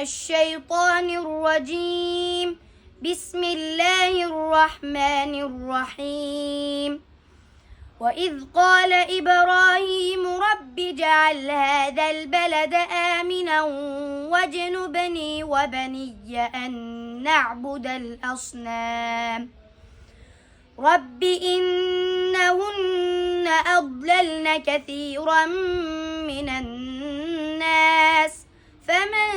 الشيطان الرجيم. بسم الله الرحمن الرحيم. وإذ قال إبراهيم رب اجعل هذا البلد آمنا واجنبني وبني أن نعبد الأصنام. رب إنهن أضللن كثيرا من الناس فمن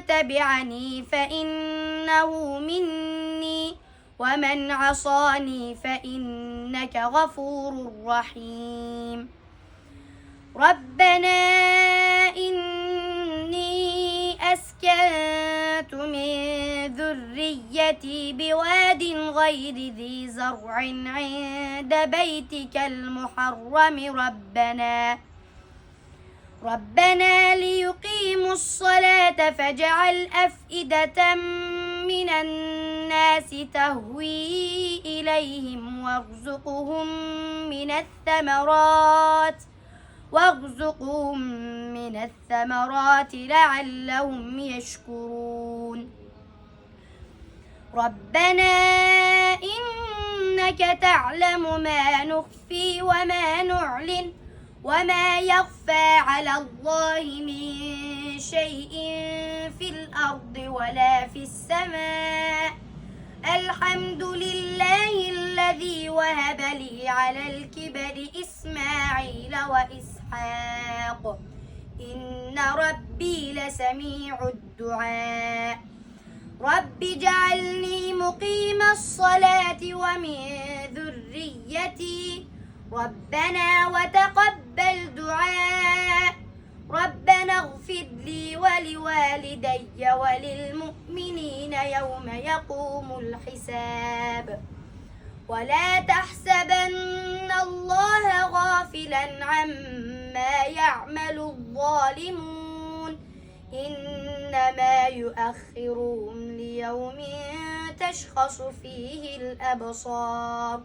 تبعني فإنه مني ومن عصاني فإنك غفور رحيم. ربنا إني أسكنت من ذريتي بواد غير ذي زرع عند بيتك المحرم ربنا ليقيموا الصلاة فاجعل أفئدة من الناس تهوي إليهم وارزقهم من الثمرات لعلهم يشكرون. ربنا إنك تعلم ما نخفي وما نعلن وما يخفى على الله من شيء في الأرض ولا في السماء. الحمد لله الذي وهب لي على الكبر إسماعيل وإسحاق إن ربي لسميع الدعاء. رب اجعلني مقيم الصلاة ومن ذريتي ربنا وتقبل دعاء. ربنا اغفر لي ولوالدي وللمؤمنين يوم يقوم الحساب. ولا تحسبن الله غافلا عما يعمل الظالمون إنما يؤخرهم ليوم تشخص فيه الأبصار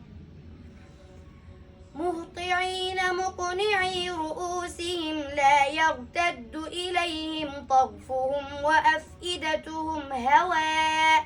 مهطعين مقنعي رؤوسهم لا يرتد إليهم طرفهم وأفئدتهم هواء